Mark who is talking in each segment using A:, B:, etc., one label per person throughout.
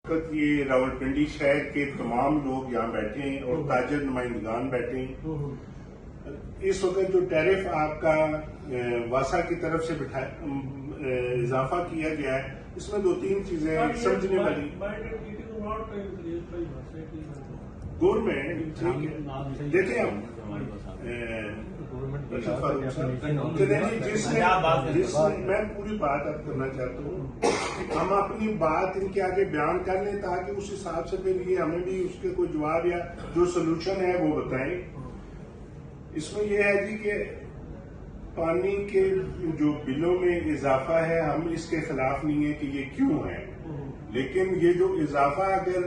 A: ये रावलपिंडी शहर के तमाम लोग यहाँ बैठे हैं और ताजर नुमाइंदगान बैठे हैं। इस वक्त जो टैरिफ आपका वासा की तरफ से इजाफा किया गया है, इसमें दो तीन चीजें समझने वाली। गवर्नमेंट ठीक है, देखें हम जिसने मैं पूरी बात अब करना चाहता हूँ, हम अपनी बात इनके आगे बयान कर लें ताकि उस हिसाब से फिर ये हमें भी उसके कोई जवाब या जो सोल्यूशन है वो बताएं। इसमें यह है जी कि पानी के जो बिलों में इजाफा है, हम इसके खिलाफ नहीं है कि ये क्यों है, लेकिन ये जो इजाफा अगर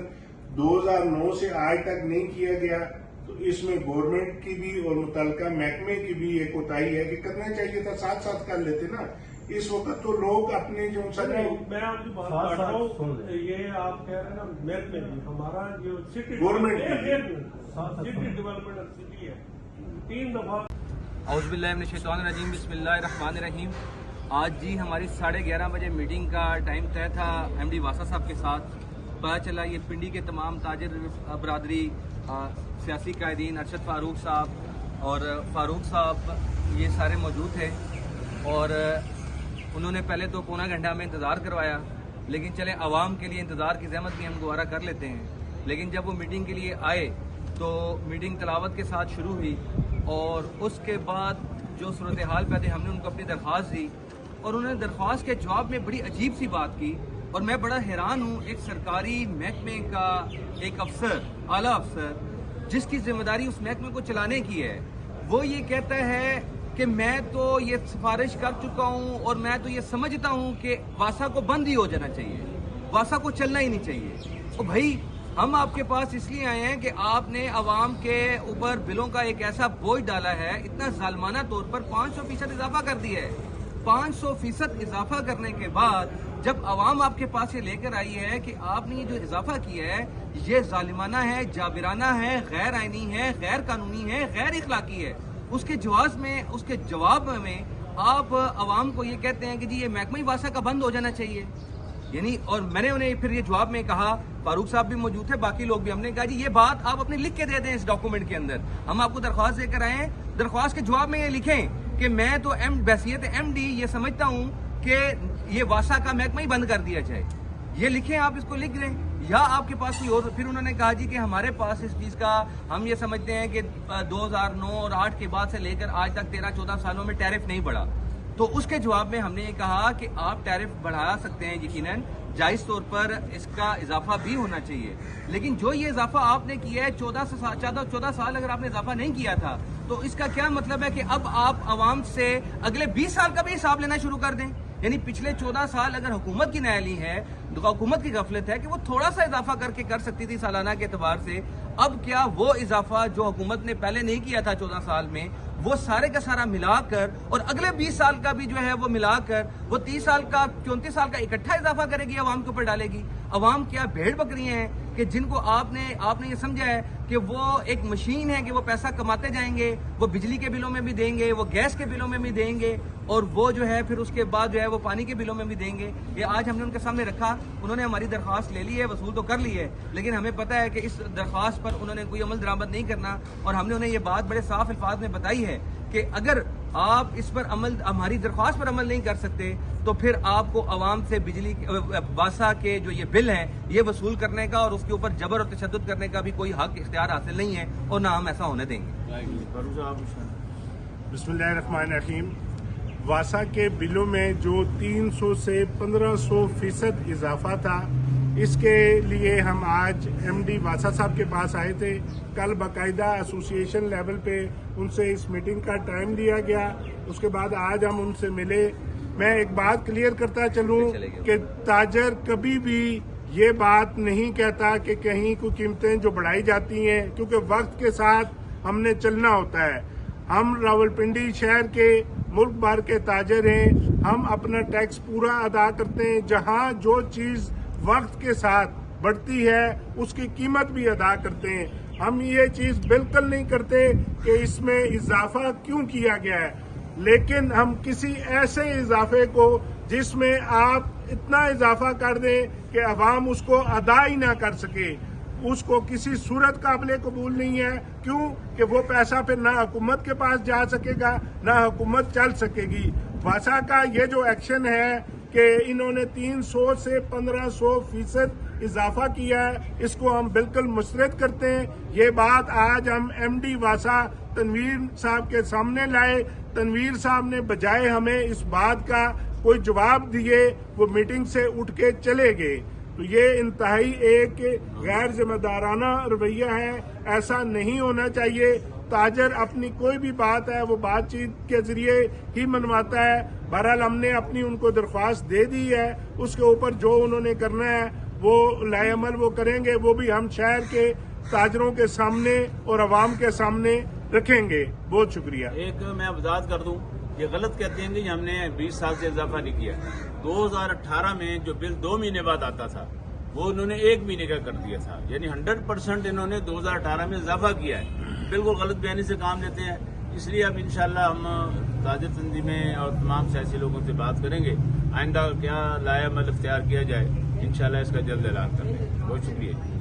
A: 2009 से आज तक नहीं किया गया तो इसमें गवर्नमेंट की भी और मुतलका महकमे की भी एक कोताही है कि करना चाहिए था, साथ साथ कर लेते ना। इस वक्त तो लोग अपने जो
B: मैं आपकी बात कर रहा हूँ, ये आप कह रहे हैं ना महकमे की, हमारा जो सिटी
A: गवर्नमेंट
B: डेवलपमेंट सिटी है, 3 दफा
C: औज़ुबिल्लाहिमिनश्शैतानिर्रजीम बिस्मिल्लाहिर्रहमानिर्रहीम। आज जी हमारी 11:30 बजे मीटिंग का टाइम तय था MD वासा साहब के साथ। पता चला ये पिंडी के तमाम ताजर बरादरी, सियासी कायदीन, अरशद फारूक साहब और फारूक साहब ये सारे मौजूद थे और उन्होंने पहले तो पौना घंटा में इंतज़ार करवाया, लेकिन चले आवाम के लिए इंतज़ार की ज़हमत भी हम दोबारा कर लेते हैं। लेकिन जब वो मीटिंग के लिए आए तो मीटिंग तलावत के साथ शुरू हुई और उसके बाद जो सूरत हाल पैदा, हमने उनको अपनी दरख्वास्त दी और उन्होंने दरख्वास्त के जवाब में बड़ी अजीब सी बात की और मैं बड़ा हैरान हूँ। एक सरकारी महकमे का एक अफसर, आला अफसर, जिसकी जिम्मेदारी उस महकमे को चलाने की है, वो ये कहता है कि मैं तो ये सिफारिश कर चुका हूँ और मैं तो ये समझता हूँ कि वासा को बंद ही हो जाना चाहिए, वासा को चलना ही नहीं चाहिए। तो भाई हम आपके पास इसलिए आए हैं कि आपने अवाम के ऊपर बिलों का एक ऐसा बोझ डाला है, इतना जालमाना तौर पर 500% इजाफा कर दिया है। 500% इजाफा करने के बाद जब अवाम आपके पास ये लेकर आई है कि आपने ये जो इजाफा किया है ये जालिमाना है, जाबिराना है, गैर आईनी है, गैर कानूनी है, गैर इखलाकी है, उसके जवाब में आप अवाम को ये कहते हैं कि जी ये महकमा वासा का बंद हो जाना चाहिए। यानी और मैंने उन्हें फिर ये जवाब में कहा, फारूक साहब भी मौजूद थे, बाकी लोग भी, हमने कहा जी ये बात आप अपने लिख के दे दें इस डॉक्यूमेंट के अंदर। हम आपको दरख्वास्त देकर आए हैं, दरख्वास्त के जवाब में ये लिखें कि मैं तो बहसियत MD ये समझता हूँ कि ये वासा का महकमा ही बंद कर दिया जाए। ये लिखें, आप इसको लिख लें या आपके पास कोई और। फिर उन्होंने कहा जी कि हमारे पास इस चीज़ का, हम ये समझते हैं कि 2009 और 8 के बाद से लेकर आज तक 13-14 सालों में टैरिफ नहीं बढ़ा। तो उसके जवाब में हमने ये कहा कि आप टैरिफ बढ़ा सकते हैं, यकीनन जायज़ तौर पर इसका इजाफा भी होना चाहिए, लेकिन जो ये इजाफा आपने किया है 14 साल अगर आपने इजाफा नहीं किया था तो इसका क्या मतलब है कि अब आप आवाम से अगले 20 साल का भी हिसाब लेना शुरू कर दें। यानी पिछले 14 साल अगर हुकूमत की नायली है, हुकूमत की गफलत है कि वो थोड़ा सा इजाफा करके कर सकती थी सालाना के एतबार से, अब क्या वो इजाफा जो हुकूमत ने पहले नहीं किया था 14 साल में, वो सारे का सारा मिलाकर और अगले 20 साल का भी जो है वो मिलाकर वो 30 साल का 34 साल का इकट्ठा इजाफा करेगी, अवाम के ऊपर डालेगी। अवाम क्या भेड़ बकरियां हैं कि जिनको आपने ये समझा है कि वो एक मशीन है कि वो पैसा कमाते जाएंगे, वो बिजली के बिलों में भी देंगे, वो गैस के बिलों में भी देंगे और वो जो है फिर उसके बाद जो है वो पानी के बिलों में भी देंगे। ये आज हमने उनके सामने रखा, उन्होंने हमारी दरख्वास्त ले ली है, वसूल तो कर ली है, लेकिन हमें पता है कि इस दरख्वास्त पर उन्होंने कोई अमल दरामद नहीं करना और हमने उन्हें ये बात बड़े साफ अल्फाज में बताई है कि अगर आप इस पर अमल, हमारी दरख्वास्त पर अमल नहीं कर सकते तो फिर आपको अवाम से बिजली वासा के जो ये बिल हैं ये वसूल करने का और उसके ऊपर जबर और तशद्दुद करने का भी कोई हक इख्तियार हासिल नहीं है और ना हम ऐसा होने देंगे।
A: बिस्मिल्लाहिर्रहमानिर्रहीम। वासा के बिलों में जो 300 से 1500% इजाफा था, इसके लिए हम आज MD वासा साहब के पास आए थे। कल बाकायदा एसोसिएशन लेवल पे उनसे इस मीटिंग का टाइम दिया गया, उसके बाद आज हम उनसे मिले। मैं एक बात क्लियर करता चलूं कि ताजर कभी भी ये बात नहीं कहता कि कहीं कोई कीमतें जो बढ़ाई जाती हैं, क्योंकि वक्त के साथ हमने चलना होता है। हम रावलपिंडी शहर के मुल्क भर के ताजर हैं, हम अपना टैक्स पूरा अदा करते हैं। जहां जो चीज़ वक्त के साथ बढ़ती है उसकी कीमत भी अदा करते हैं। हम ये चीज़ बिल्कुल नहीं करते कि इसमें इजाफा क्यों किया गया है, लेकिन हम किसी ऐसे इजाफे को जिसमें आप इतना इजाफा कर दें कि अवाम उसको अदा ही ना कर सके, उसको किसी सूरत काबिल कबूल नहीं है। क्यों कि वो पैसा फिर ना हुकूमत के पास जा सकेगा, ना हुकूमत चल सकेगी। वासा का ये जो एक्शन है कि इन्होंने 300 से 1500% इजाफा किया है, इसको हम बिल्कुल मुस्तरद करते हैं। ये बात आज हम MD वासा तनवीर साहब के सामने लाए। तनवीर साहब ने बजाय हमें इस बात का कोई जवाब दिए, वो मीटिंग से उठ के चले गए। तो ये इंतहाई एक गैर जिम्मेदाराना रवैया है, ऐसा नहीं होना चाहिए। ताजर अपनी कोई भी बात है वो बातचीत के जरिए ही मनवाता है। बहरहाल हमने अपनी उनको दरख्वास्त दे दी है, उसके ऊपर जो उन्होंने करना है वो लाएअमल वो करेंगे, वो भी हम शहर के ताजरों के सामने और अवाम के सामने रखेंगे। बहुत शुक्रिया।
D: एक मैं वजाहत कर दूं, ये गलत कहते हैं कि हमने 20 साल से इजाफा नहीं किया। 2018 में जो बिल 2 महीने बाद आता था वो उन्होंने 1 महीने का कर दिया था, यानी 100% इन्होंने 2018 में इजाफा किया है। बिल्कुल गलत बयानी से काम लेते हैं, इसलिए अब इंशाल्लाह हम ताजर तंजीमें और तमाम सियासी लोगों से बात करेंगे आइंदा क्या लाएअमल इख्तियार किया जाए। इंशाल्लाह इसका जल्द ऐलान करेंगे। बहुत शुक्रिया।